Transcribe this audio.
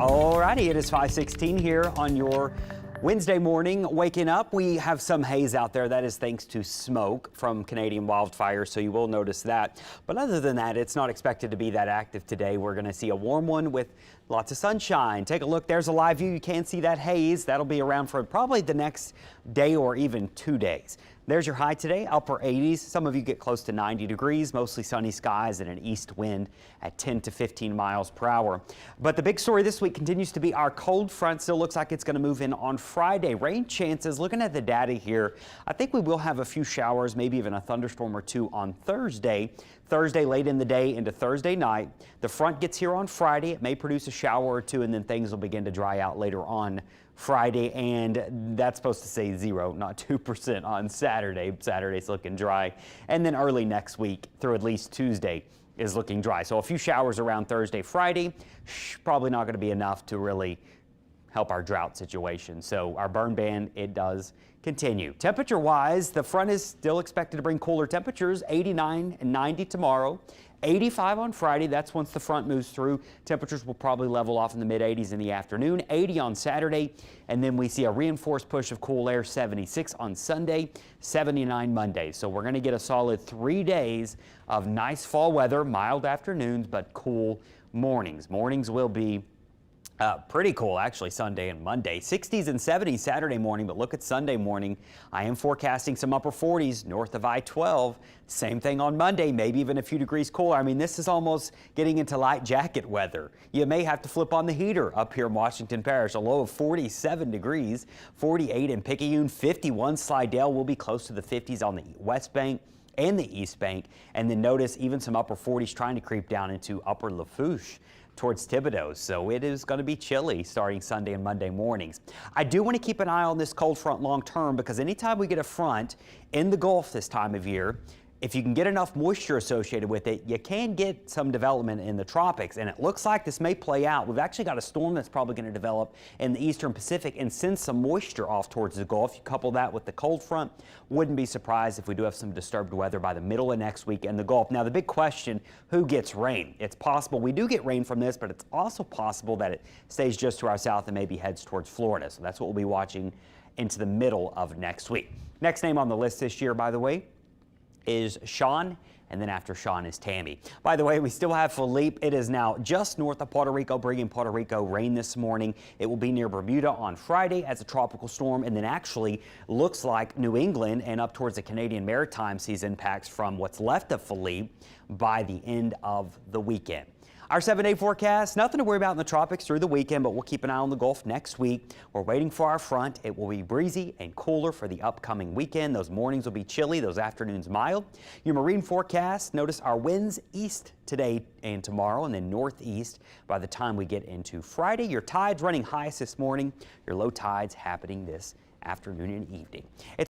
Alrighty, it is 5:16 here on your Wednesday morning. Waking up, we have some haze out there. That is thanks to smoke from Canadian wildfires, so you will notice that. But other than that, it's not expected to be that active today. We're going to see a warm one with lots of sunshine. Take a look. There's a live view. You can see that haze. That'll be around for probably the next day or even 2 days. There's your high today, upper 80s. Some of you get close to 90 degrees, mostly sunny skies and an east wind at 10 to 15 miles per hour. But the big story this week continues to be our cold front. Still looks like it's going to move in on Friday. Rain chances, looking at the data here, I think we will have a few showers, maybe even a thunderstorm or two on Thursday. Thursday late in the day into Thursday night. The front gets here on Friday. It may produce a shower or two, and then things will begin to dry out later on Friday, and that's supposed to say 0, not 2% on Saturday. Saturday's looking dry, and then early next week through at least Tuesday is looking dry. So a few showers around Thursday, Friday, probably not going to be enough to really help our drought situation. So our burn ban, it does continue. Temperature-wise, the front is still expected to bring cooler temperatures, 89 and 90 tomorrow. 85 on Friday, that's once the front moves through. Temperatures will probably level off in the mid-80s in the afternoon, 80 on Saturday, and then we see a reinforced push of cool air, 76 on Sunday, 79 Monday. So we're going to get a solid 3 days of nice fall weather, mild afternoons, but cool mornings. Mornings will be pretty cool, actually, Sunday and Monday. 60s and 70s Saturday morning, but look at Sunday morning. I am forecasting some upper 40s north of I-12. Same thing on Monday, maybe even a few degrees cooler. I mean, this is almost getting into light jacket weather. You may have to flip on the heater up here in Washington Parish. A low of 47 degrees, 48 in Picayune, 51 Slidell. Will be close to the 50s on the West Bank and the East Bank. And then notice even some upper 40s trying to creep down into upper Lafourche towards Thibodaux. So it is going to be chilly starting Sunday and Monday mornings. I do want to keep an eye on this cold front long term, because anytime we get a front in the Gulf this time of year, if you can get enough moisture associated with it, you can get some development in the tropics, and it looks like this may play out. We've actually got a storm that's probably going to develop in the eastern Pacific and send some moisture off towards the Gulf. You couple that with the cold front, wouldn't be surprised if we do have some disturbed weather by the middle of next week in the Gulf. Now, the big question, who gets rain? It's possible we do get rain from this, but it's also possible that it stays just to our south and maybe heads towards Florida. So that's what we'll be watching into the middle of next week. Next name on the list this year, by the way, is Sean, and then after Sean is Tammy. By the way, we still have Philippe. It is now just north of Puerto Rico, bringing Puerto Rico rain this morning. It will be near Bermuda on Friday as a tropical storm, and then actually looks like New England and up towards the Canadian Maritime sees impacts from what's left of Philippe by the end of the weekend. Our 7-day forecast, nothing to worry about in the tropics through the weekend, but we'll keep an eye on the Gulf next week. We're waiting for our front. It will be breezy and cooler for the upcoming weekend. Those mornings will be chilly, those afternoons mild. Your marine forecast, notice our winds east today and tomorrow, and then northeast by the time we get into Friday. Your tides running highest this morning, your low tides happening this afternoon and evening.